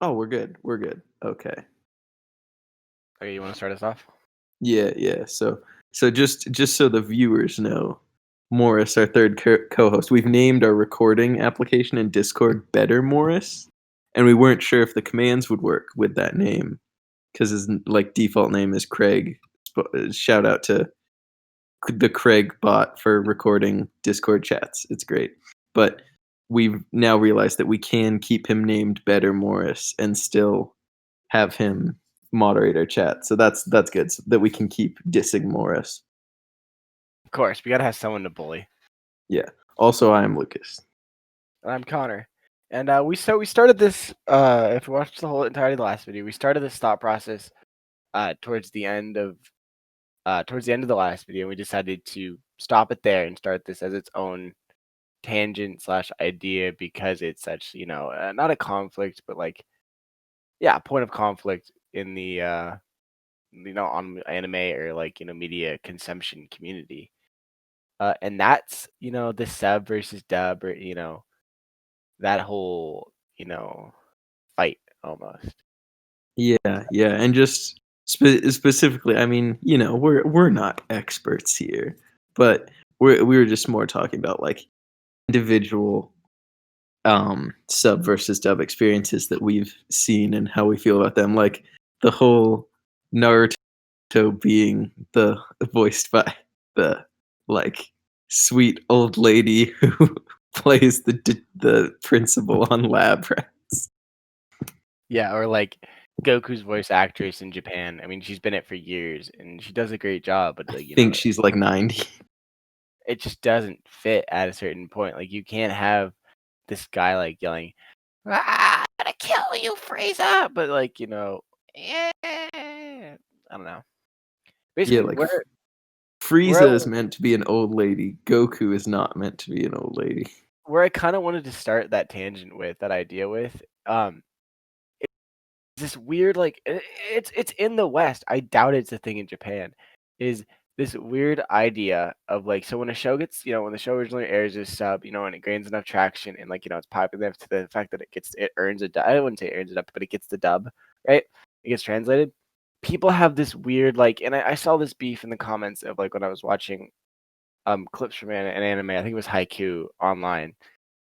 Oh, we're good. We're good. Okay. Okay, you want to start us off? Yeah. So just so the viewers know, Morris, our third co-host, we've named our recording application in Discord Better Morris, and we weren't sure if the commands would work with that name because his like default name is Craig. Shout out to the Craig bot for recording Discord chats. It's great. But we've now realized that we can keep him named Better Morris and still have him moderate our chat. So that's good. So that we can keep dissing Morris. Of course, we gotta have someone to bully. Yeah. Also, I am Lucas. And I'm Connor. And we started this. If you watched the whole entirety of the last video, we started this thought process towards the end of the last video. And we decided to stop it there and start this as its own tangent slash idea because it's such not a conflict, but like a point of conflict in the on anime or like media consumption community. And that's the sub versus dub, or that whole fight almost. Yeah. And just specifically, I mean, we're not experts here, but we were just more talking about like individual sub versus dub experiences that we've seen and how we feel about them. Like the whole Naruto being the voiced by the like sweet old lady who plays the principal on Lab Rats. Yeah, or like Goku's voice actress in Japan. I mean, she's been it for years and she does a great job, but I like, think she's like 90. it just doesn't fit at a certain point. Like you can't have this guy like yelling, "Ah, I'm gonna kill you, Frieza!" But like, I don't know. Yeah, Basically, like where I, Frieza is meant to be an old lady. Goku is not meant to be an old lady. where I kind of wanted to start that tangent with that idea with, it's this weird like it's in the West. I doubt it's a thing in Japan. Is this weird idea of like, so when a show gets, when the show originally airs as sub, and it gains enough traction and like, it's popular enough to the fact that it earns a dub. I wouldn't say it earns it up, but it gets the dub, right? It gets translated. People have this weird like, and I saw this beef in the comments of like when I was watching clips from an anime. I think it was Haiku online,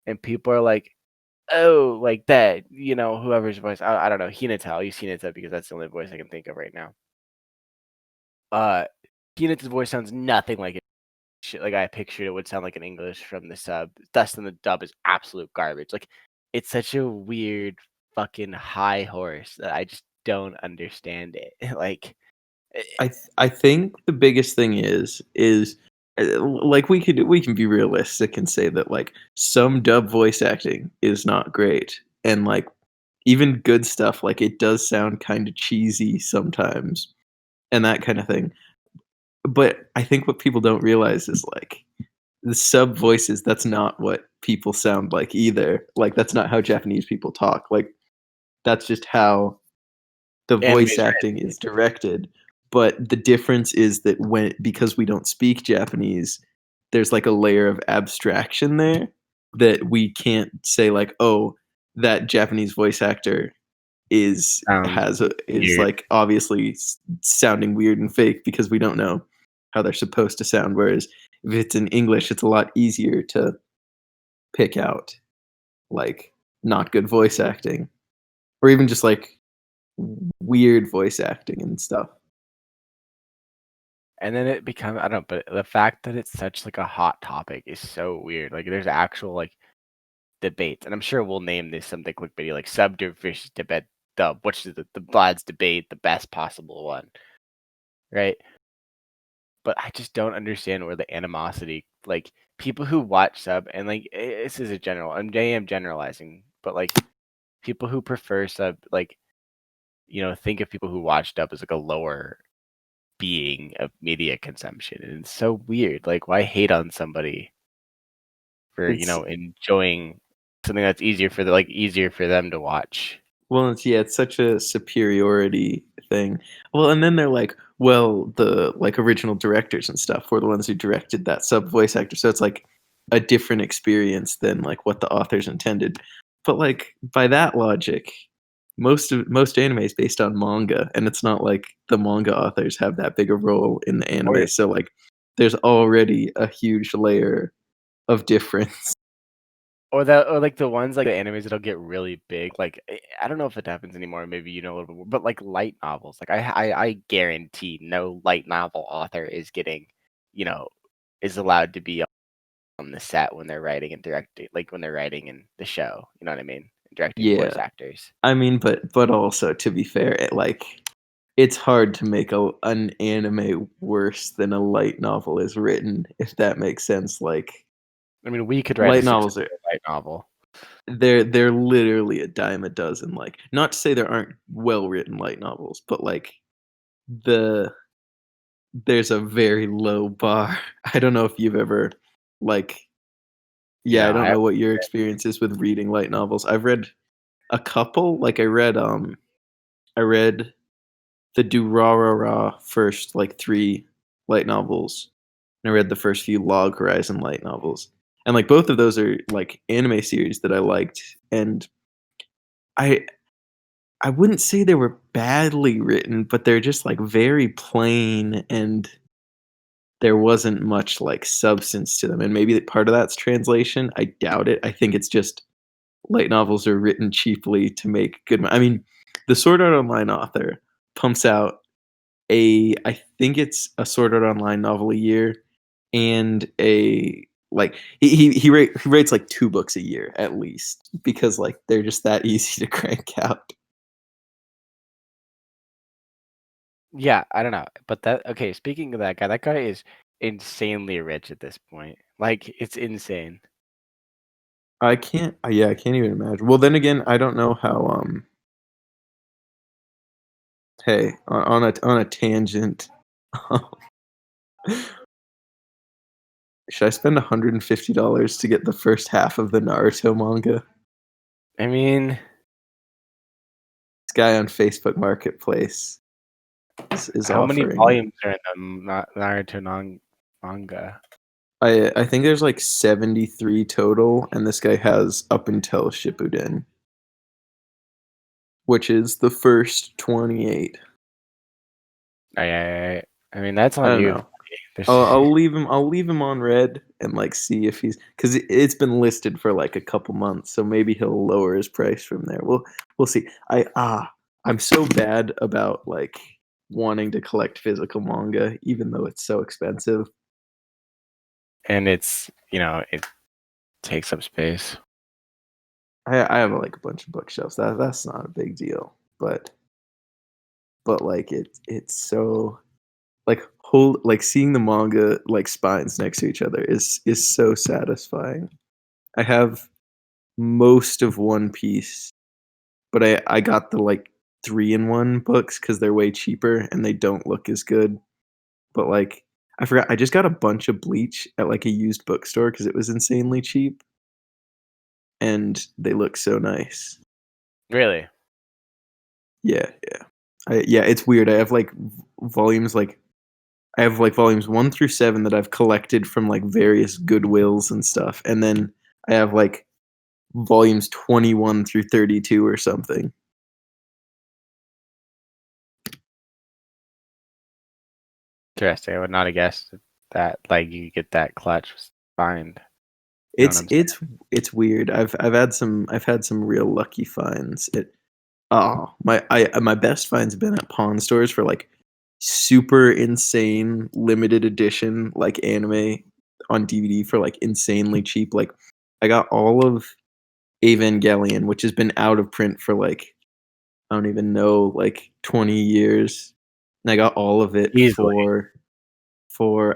and people are like, "Oh, like that," whoever's voice. I don't know. Hinata. I'll use Hinata because that's the only voice I can think of right now. Uh, Hinata's voice sounds nothing like it. Like I pictured it would sound like an English from the sub. Thus, then the dub is absolute garbage. Like it's such a weird fucking high horse that I just don't understand it. Like, I think the biggest thing is like we can be realistic and say that like some dub voice acting is not great, and like even good stuff, like it does sound kind of cheesy sometimes and that kind of thing. But I think what people don't realize is like the sub voices, that's not what people sound like either. Like that's not how Japanese people talk. Like that's just how the anime voice is acting is directed. But the difference is that because we don't speak Japanese, there's like a layer of abstraction there that we can't say like, oh, that Japanese voice actor sounds is weird. like obviously sounding weird and fake because we don't know how they're supposed to sound. Whereas if it's in English, it's a lot easier to pick out like not good voice acting or even just like weird voice acting and stuff. And then it becomes, I don't know, but the fact that it's such like a hot topic is so weird. Like there's actual like debates, and I'm sure we'll name this something clickbaity like sub versus debate dub, which is the lads debate the best possible one, right? But I just don't understand where the animosity, like people who watch sub and like this is a general, I am generalizing, but like people who prefer sub, like think of people who watch dub as like a lower being of media consumption, and it's so weird. Like, why hate on somebody for It's enjoying something that's easier for them to watch? Well, it's such a superiority thing. Well, and then they're like, well, the like original directors and stuff were the ones who directed that sub voice actor, so it's like a different experience than like what the authors intended. But like by that logic, most anime is based on manga, and it's not like the manga authors have that big a role in the Or anime, so, like, there's already a huge layer of difference. or like the ones like the animes that'll get really big. Like I don't know if it happens anymore. Maybe you know a little bit more, but like light novels. Like I guarantee no light novel author is getting, you know, is allowed to be on the set when they're writing and directing, like when they're writing in the show. You know what I mean? Directing voice Yeah. actors. I mean, but also, to be fair, it's hard to make an anime worse than a light novel is written, if that makes sense, like, I mean, we could write a light novels are successful light novel. they're literally a dime a dozen, like, not to say there aren't well-written light novels, but, like, the there's a very low bar. I don't know if you've ever, like yeah, I No, don't I know what your experience is with reading light novels. I've read a couple, like, I read the Durarara first, like, 3 light novels, and I read the first few Log Horizon light novels, and, like, both of those are, like, anime series that I liked, and I I wouldn't say they were badly written, but they're just, like, very plain, and there wasn't much, like, substance to them, and maybe part of that's translation. I doubt it. I think it's just light novels are written cheaply to make good I mean, the Sword Art Online author pumps out I think it's a Sword Art Online novel a year and a like, he writes, like, 2 books a year at least because, like, they're just that easy to crank out. yeah, I don't know. But that okay, speaking of that guy is insanely rich at this point. Like it's insane. I can't yeah, I can't even imagine. Well, then again, I don't know how, hey, on a tangent, should I spend $150 to get the first half of the Naruto manga? I mean, This guy on Facebook Marketplace is how many offering it. volumes are in the Naruto manga? I think there's, like, 73 total, and this guy has up until Shippuden, which is the first 28. I mean, that's I on don't you. know. There's I'll leave him on red and, like, see if he's 'cause it's been listed for, like, a couple months, so maybe he'll lower his price from there. We'll see. I'm so bad about, like, wanting to collect physical manga even though it's so expensive. and it's, you know, it takes up space. I have, like, a bunch of bookshelves. That's not a big deal, but, like, it's so like, seeing the manga, like, spines next to each other is so satisfying. I have most of One Piece, but I got the, like, 3-in-1 books because 'cause they're way cheaper and they don't look as good, but, like, I forgot I just got a bunch of Bleach at, like, a used bookstore because it was insanely cheap, and they look so nice. Really? Yeah, yeah. Yeah, it's weird. I have, like, volumes, like I have, like, volumes 1 through 7 that I've collected from, like, various Goodwills and stuff, and then I have, like, volumes 21 through 32 or something. Interesting. I would not have guessed that like you get that clutch find. You know what It's I'm saying? it's it's weird. I've had some real lucky finds. My best finds have been at pawn stores for, like, super insane limited edition, like, anime on DVD for, like, insanely cheap, like, I got all of Evangelion, which has been out of print for, like, I don't even know, like, 20 years, and I got all of it Easily.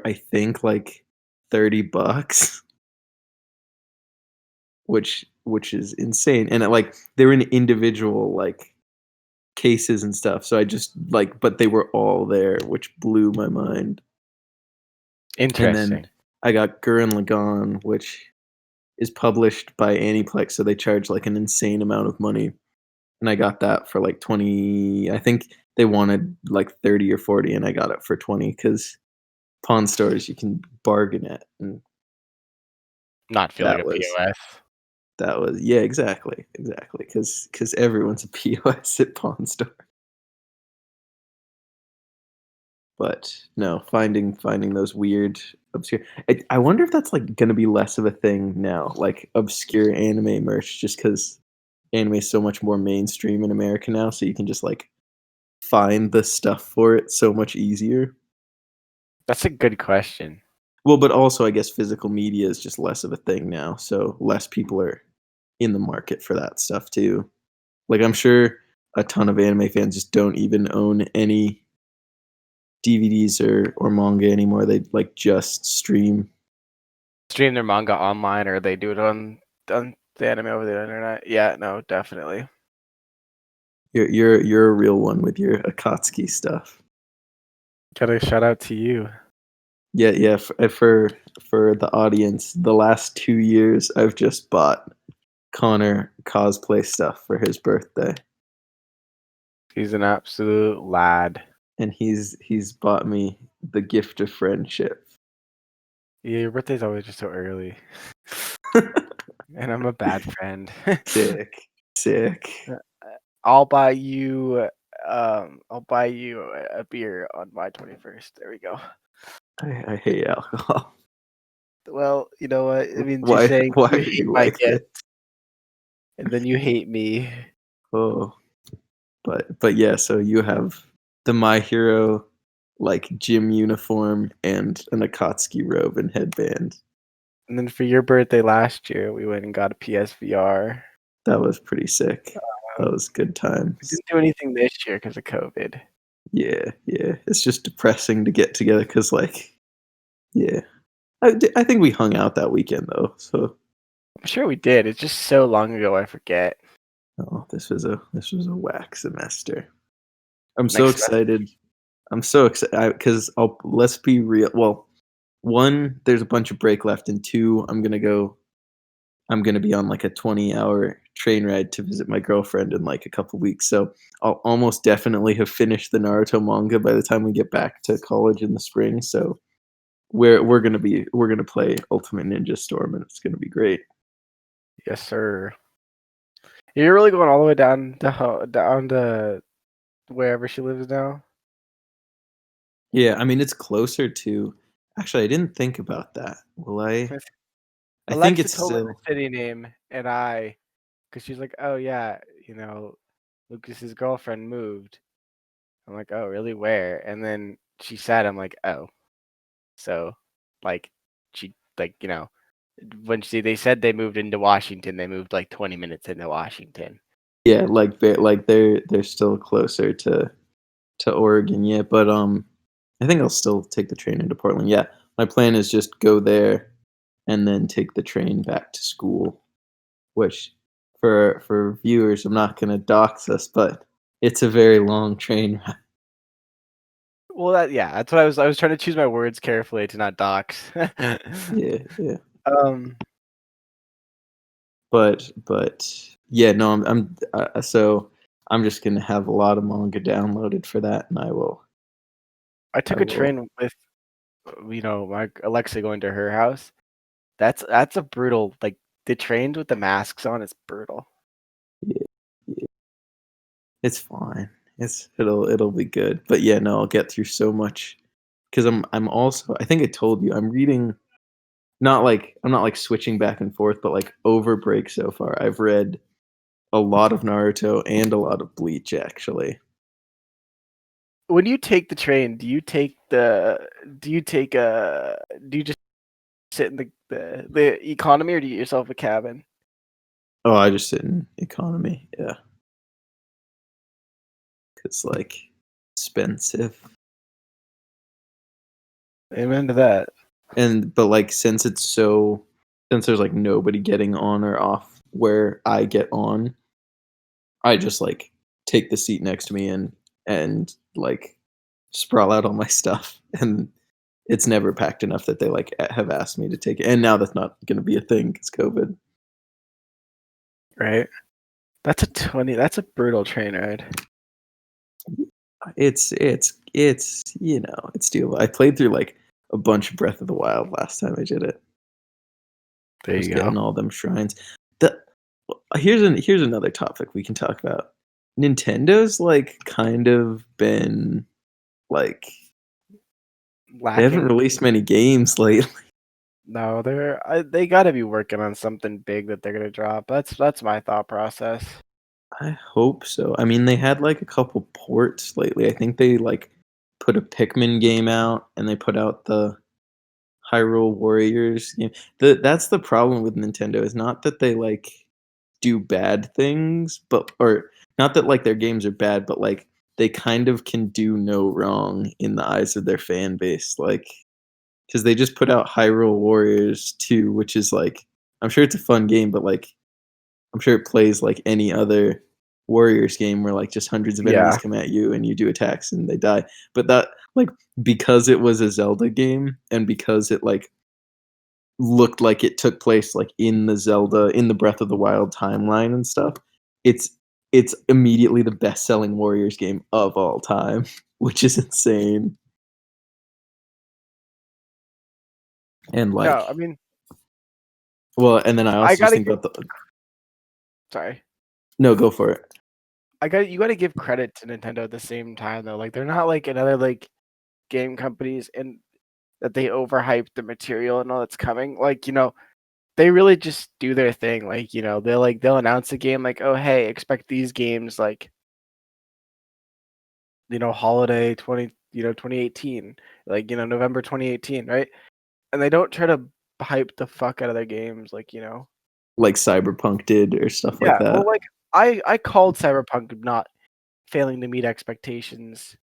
I think, like, 30 bucks, which is insane, and, they're in individual, like, cases and stuff, so I just, like but they were all there, which blew my mind, and then Interesting. I got Gurren Lagann, which is published by Aniplex, so they charge, like, an insane amount of money, and I got that for, like, 20 I think they wanted, like, 30 or 40, and I got it for 20 because pawn stores you can bargain at, and Not feel like that a was POS. That was yeah, exactly, exactly. Because everyone's a POS at Pawn Store. But no, finding those weird, obscure I wonder if that's, like, gonna be less of a thing now, like, obscure anime merch just because anime is so much more mainstream in America now, so you can just, like, find the stuff for it so much easier. That's a good question. Well, but also, I guess physical media is just less of a thing now, so less people are in the market for that stuff too. Like, I'm sure a ton of anime fans just don't even own any DVDs or manga anymore. They, like, just stream. Stream their manga online, or they do it on the anime over the internet. Yeah, no, definitely. You're a real one with your Akatsuki stuff. Gotta shout out to you. Yeah, yeah, for the audience, the last 2 years, I've just bought Connor cosplay stuff for his birthday, He's an absolute lad. and he's bought me the gift of friendship. Yeah, your birthday's always just so early, and I'm a bad friend. Sick, sick. I'll buy you. I'll buy you a beer on my 21st. There we go. I hate alcohol. Well, you know what? It means you're Why saying why you are hate you my like this? gift, and then you hate me. Oh, but yeah, so you have the My Hero, like, gym uniform and an Akatsuki robe and headband. And then for your birthday last year, we went and got a PSVR. That was pretty sick. That was good We times. didn't do anything this year because of COVID. Yeah, yeah. It's just depressing to get together because, like, yeah. I think we hung out that weekend though. So, I'm sure we did. It's just so long ago, I forget. oh, this was a whack semester. I'm so Next semester, excited. I'm so excited because let's be real. Well, one, there's a bunch of break left, and two, I'm gonna be on like a 20-hour train ride to visit my girlfriend in like a couple weeks. So I'll almost definitely have finished the Naruto manga by the time we get back to college in the spring. So we're gonna play Ultimate Ninja Storm, and it's gonna be great. yes, sir. You're really going all the way down to wherever she lives now. Yeah, I mean it's closer to. Actually, I didn't think about that. Will I? Yes. I think Alexa it's told me still. the city name, and because she's like, "Oh yeah, Lucas's girlfriend moved." I'm like, "Oh, really? Where?" And then she said, "I'm like, oh, so, like, she like when they said they moved into Washington, they moved like 20 minutes into Washington." Yeah, like they're still closer to Oregon. Yeah, but I think I'll still take the train into Portland. Yeah, my plan is just go there and then take the train back to school. Which, for viewers, I'm not gonna dox us, but it's a very long train ride. Well, yeah, that's what I was trying to choose my words carefully to not dox. Yeah, yeah. um, But yeah, no, so I'm just gonna have a lot of manga downloaded for that, and I I took a will. train with my Alexa going to her house. That's a brutal, like, the trains with the masks on is brutal. Yeah, yeah. It's fine. It'll be good. But yeah, no, I'll get through so much because I'm also I think I told you I'm reading. Not like I'm not like switching back and forth, but like over break so far, I've read a lot of Naruto and a lot of Bleach actually. When you take the train, do you just sit in the economy, or do you get yourself a cabin? Oh, I just sit in economy, yeah, cause like expensive. Amen to that. But like since there's like nobody getting on or off where I get on, I just like take the seat next to me and like sprawl out all my stuff, and it's never packed enough that they like have asked me to take it. And now that's not going to be a thing because COVID. Right? That's a brutal train ride. It's it's doable. I played through like a bunch of Breath of the Wild last time I did it. There I was you go. getting all them shrines. The here's another topic we can talk about. Nintendo's like kind of been like they haven't Lacking. released many games lately. No, they got to be working on something big that they're gonna drop. That's my thought process. I hope so. I mean, they had like a couple ports lately. I think they like put a Pikmin game out and they put out the Hyrule Warriors game. That's the problem with Nintendo is not that they like do bad things, but or not that like their games are bad, but like they kind of can do no wrong in the eyes of their fan base. Like because they just put out Hyrule Warriors 2, which is like I'm sure it's a fun game, but like I'm sure it plays like any other Warriors game where like just hundreds of enemies Yeah. come at you and you do attacks and they die. But that like because it was a Zelda game and because it like looked like it took place like in the Breath of the Wild timeline and stuff, it's it's immediately the best-selling Warriors game of all time, which is insane. And No, like I mean, well, and then I I also just gotta think give. about the Sorry, no, go for it. you gotta give credit to Nintendo at the same time though. Like they're not like another like game companies and that they overhype the material and all that's coming. Like they really just do their thing. Like they'll announce a game like, oh hey, expect these games like holiday 2018, like November 2018, right? And they don't try to hype the fuck out of their games, like. Like Cyberpunk did or stuff like Yeah, that. well, like I called Cyberpunk not failing to meet expectations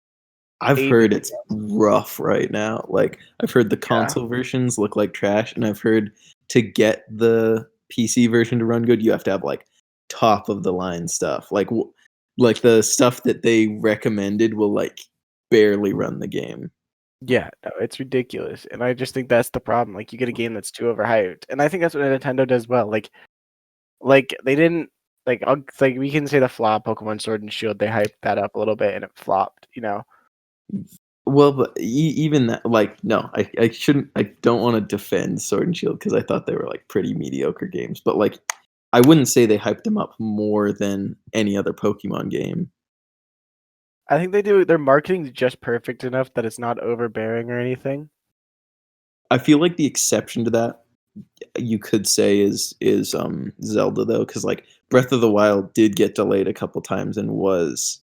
I've ages heard it's ago. rough right now. Like I've heard the Yeah, console versions look like trash, and I've heard to get the PC version to run good, you have to have like top of the line stuff. Like the stuff that they recommended will like barely run the game. yeah, no, it's ridiculous, and I just think that's the problem. Like you get a game that's too overhyped, and I think that's what Nintendo does well. Like they didn't like we can say the flop Pokemon Sword and Shield. They hyped that up a little bit, and it flopped. Well, but even that, like, no, I shouldn't. I don't want to defend Sword and Shield because I thought they were like pretty mediocre games. But like, I wouldn't say they hyped them up more than any other Pokemon game. I think they do. Their marketing's just perfect enough that it's not overbearing or anything. I feel like the exception to that you could say is Zelda though, because like Breath of the Wild did get delayed a couple times and was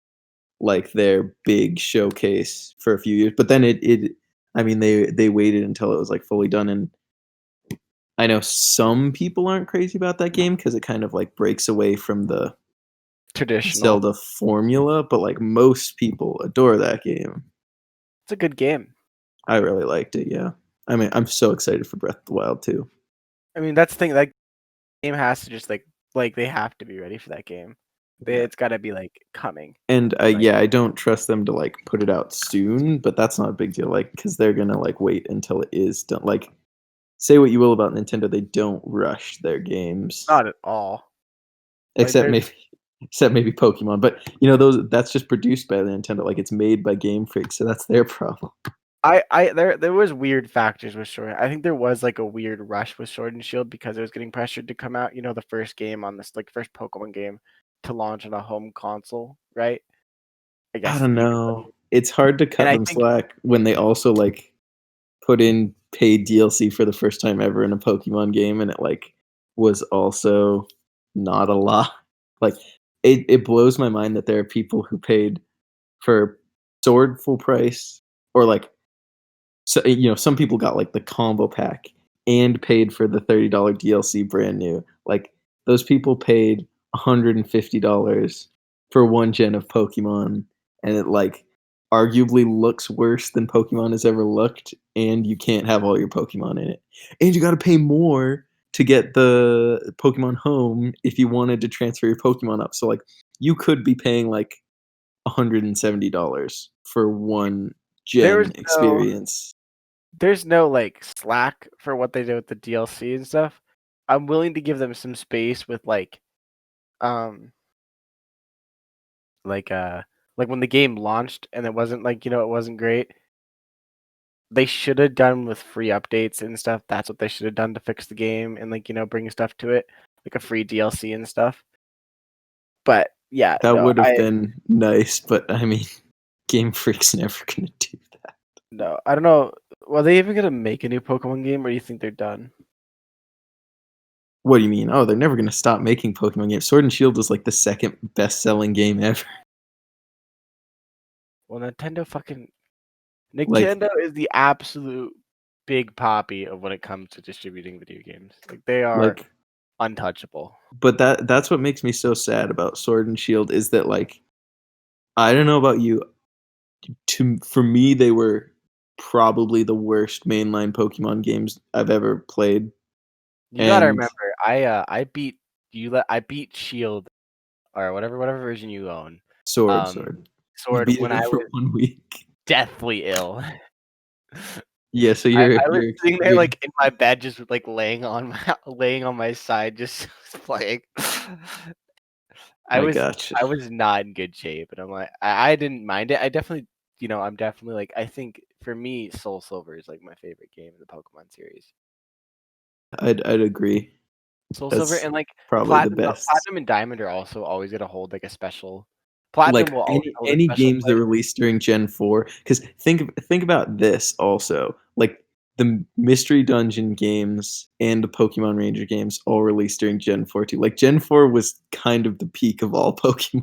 like their big showcase for a few years. But then it I mean they waited until it was like fully done and I know some people aren't crazy about that game because it kind of like breaks away from the Traditional. Zelda formula, but like most people adore that game. It's a good game. I really liked it, yeah. I mean, I'm so excited for Breath of the Wild too. I mean, that's the thing. That game has to just like they have to be ready for that game. Yeah. It's got to be like coming. And Like yeah, I don't trust them to like put it out soon, but that's not a big deal. Like, because they're gonna like wait until it is done. Like, say what you will about Nintendo, they don't rush their games, not at all. Like except there's maybe, except maybe Pokemon. But you know, those that's just produced by the Nintendo. Like, it's made by Game Freak, so that's their problem. there was weird factors with Sword. I think there was like a weird rush with Sword and Shield because it was getting pressured to come out. The first game on this like first Pokemon game to launch on a home console, right? I I guess don't you could put. know. It's hard to And cut I them think slack when they also like put in paid DLC for the first time ever in a Pokemon game, and it like was also not a lot. Like it blows my mind that there are people who paid for Sword full price, or like so some people got like the combo pack and paid for the $30 DLC brand new. Like those people paid $150 for one gen of Pokemon, and it like arguably looks worse than Pokemon has ever looked, and you can't have all your Pokemon in it. And you got to pay more to get the Pokemon Home if you wanted to transfer your Pokemon up. So like you could be paying like $170 for one there was gen no experience. there's no like slack for what they did with the DLC and stuff. I'm willing to give them some space with um like uh like when the game launched and it wasn't it wasn't great. They should have done with free updates and stuff. That's what they should have done to fix the game and bring stuff to it, like a free DLC and stuff. But yeah, That no, would have been nice, but I mean, Game Freak's never gonna do that. no, I don't know. Are they even gonna make a new Pokemon game, or do you think they're done? What do you mean? Oh, they're never gonna stop making Pokemon games. Sword and Shield was like the second best-selling game ever. Well, Like, Nintendo is the absolute big poppy of when it comes to distributing video games. Like they are like, untouchable. but that's what makes me so sad about Sword and Shield is that like I don't know about you. For me, they were probably the worst mainline Pokemon games I've ever played. You gotta And remember, I beat Shield or whatever version you own. Um, Sword. You Sword beat when it I in for was 1 week. deathly ill. Yeah, so I was you're sitting there you're like in my bed, just like laying on my side, just playing. I I was gotcha. I was not in good shape, and I'm like, I didn't mind it. I definitely, I'm definitely like, I think for me, Soul Silver is like my favorite game in the Pokemon series. I'd agree. Soul Silver That's and like probably the best. Platinum and Diamond are also always gonna hold like a special. Like Platinum will always hold a any special games that place. released during Gen 4, because think about this also. Like the Mystery Dungeon games and the Pokemon Ranger games all released during Gen 4 too. Like Gen 4 was kind of the peak of all Pokemon.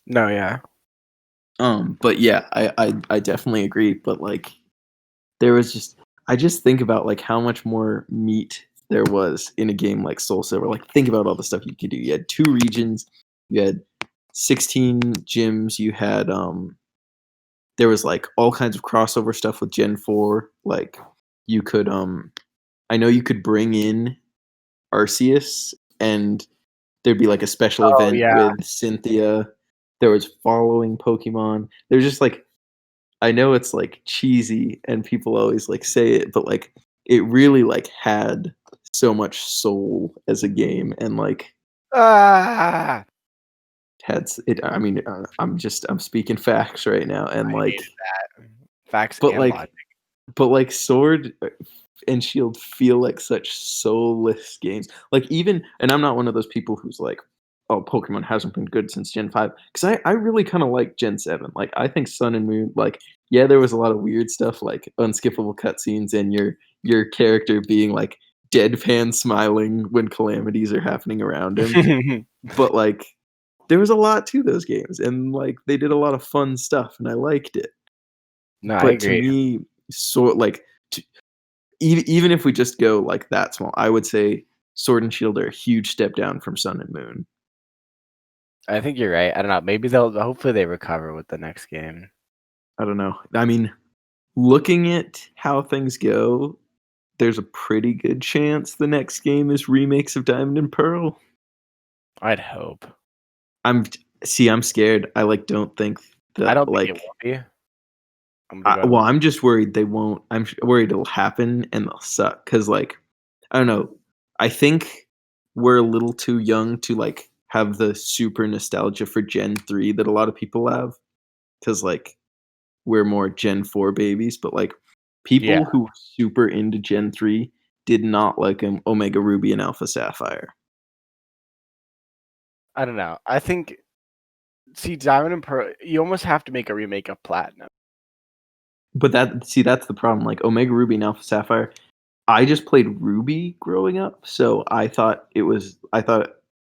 No, yeah. But yeah, I definitely agree. But like there was just I just think about like how much more meat there was in a game like Soul Silver. Like think about all the stuff you could do. You had 2 regions, you had 16 gyms, you had there was like all kinds of crossover stuff with Gen 4. Like you could I know you could bring in Arceus and there'd be like a special Oh event yeah. with Cynthia. There was following Pokemon. There's just like I know it's like cheesy and people always like say it, but like it really like had so much soul as a game and like Ah, it. I mean, I'm speaking facts right now, and I like, hated that. Facts but and logic. like, but like Sword and Shield feel like such soulless games. Like even, and I'm not one of those people who's like, oh, Pokemon hasn't been good since Gen 5 because I really kind of like Gen 7. Like I think Sun and Moon, like yeah, there was a lot of weird stuff like unskippable cutscenes and your character being like deadpan smiling when calamities are happening around him. But like there was a lot to those games and like they did a lot of fun stuff and I liked it. No, I But to agree. me, sort like even if we just go like that small, I would say Sword and Shield are a huge step down from Sun and Moon. I think you're right. I don't know. Maybe they'll hopefully they recover with the next game. I don't know. I mean, looking at how things go, there's a pretty good chance the next game is remakes of Diamond and Pearl. I'd hope. I'm I'm scared. I like don't think I that don't think it like will be. I'm gonna well, go. I'm just worried they won't. Worried it'll happen and they'll suck because like I don't know. I think we're a little too young to like have the super nostalgia for Gen 3 that a lot of people have because like we're more Gen 4 babies, but like Yeah, people who were super into Gen 3 did not like Omega Ruby and Alpha Sapphire. I don't know. I think Diamond and Pearl. You almost have to make a remake of Platinum. But that's the problem. Like Omega Ruby and Alpha Sapphire, I just played Ruby growing up, so I thought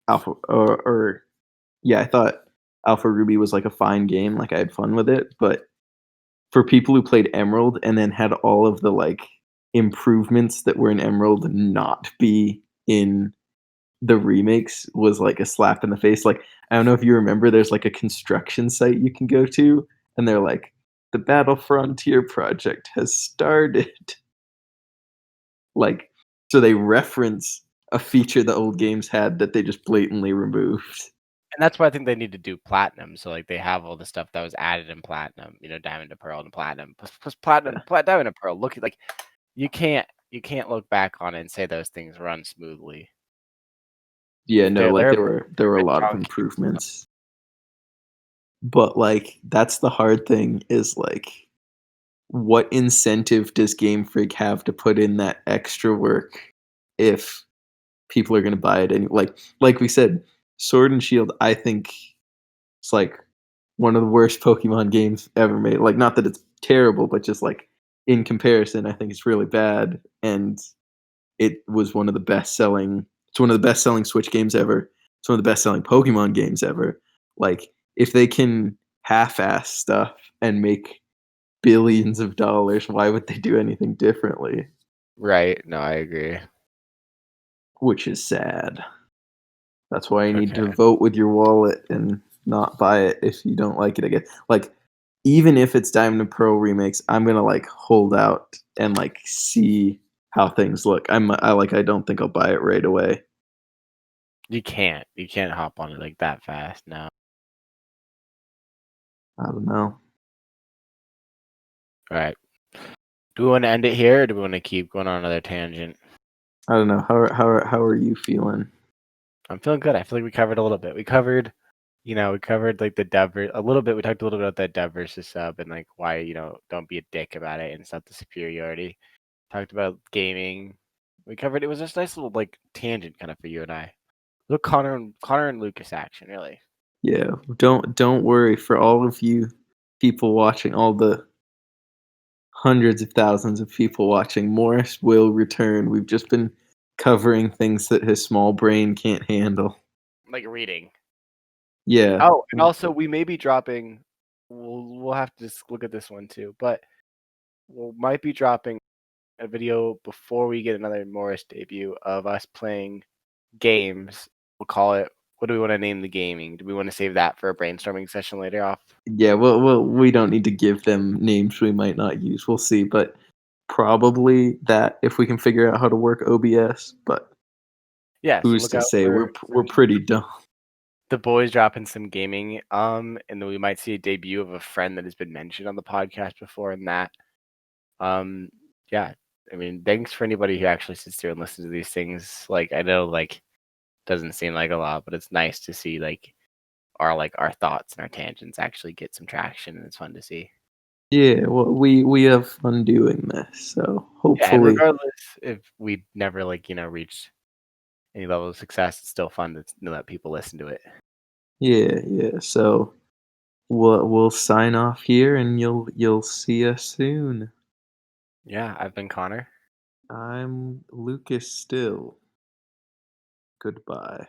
Alpha or yeah, I thought Alpha Ruby was like a fine game, like I had fun with it, but for people who played Emerald and then had all of the like improvements that were in Emerald not be in the remakes was like a slap in the face. Like I don't know if you remember, there's like a construction site you can go to, and they're like, "The Battle Frontier project has started." Like, so they reference a feature the old games had that they just blatantly removed. And that's why I think they need to do Platinum. So like they have all the stuff that was added in Platinum. Diamond and Pearl and Platinum plus Platinum, Diamond and Pearl. Look like you can't look back on it and say those things run smoothly. Yeah, no, like They're there were a bit lot of chunky. improvements, but like that's the hard thing is like what incentive does Game Freak have to put in that extra work if people are gonna buy it like we said, Sword and Shield, I think it's like one of the worst Pokemon games ever made. Like, not that it's terrible, but just like in comparison, I think it's really bad. And it was one of the best selling. It's one of the best selling Switch games ever. It's one of the best selling Pokemon games ever. Like, if they can half-ass stuff and make billions of dollars, why would they do anything differently? Right. No, I agree. Which is sad. That's why you need Okay. to vote with your wallet and not buy it if you don't like it again. Like, even if it's Diamond and Pearl remakes, I'm gonna like hold out and like see how things look. I don't think I'll buy it right away. You can't. You can't hop on it like that fast. No. I don't know. All right. Do we want to end it here, or do we want to keep going on another tangent? I don't know. How are you feeling? I'm feeling good. I feel like we covered a little bit. We covered like the dev a little bit. We talked a little bit about that dev versus sub and like why, don't be a dick about it and it's not the superiority. Talked about gaming. We covered, it was just a nice little like tangent kind of for you and I. Look, Connor and Lucas action, really. Yeah, don't worry for all of you people watching, all the hundreds of thousands of people watching. Morris will return. We've just been covering things that his small brain can't handle. Like reading. Yeah. Oh, and also we may be dropping. We'll have to just look at this one too, but we might be dropping a video before we get another Morris debut of us playing games. We'll call it. What do we want to name the gaming? Do we want to save that for a brainstorming session later off? Yeah, well, we don't need to give them names we might not use. We'll see, but probably that if we can figure out how to work OBS. But Yeah, so who's look to out say? for We're pretty dumb. the boys dropping some gaming. And then we might see a debut of a friend that has been mentioned on the podcast before, and that. Um, yeah. I mean, thanks for anybody who actually sits there and listens to these things. Like, I know, like, doesn't seem like a lot, but it's nice to see our thoughts and our tangents actually get some traction, and it's fun to see. Yeah, well, we have fun doing this, so Yeah, and hopefully, regardless if we never reached any level of success, it's still fun to know that people listen to it. yeah. So we'll sign off here, and you'll see us soon. Yeah, I've been Connor. I'm Lucas still. Goodbye.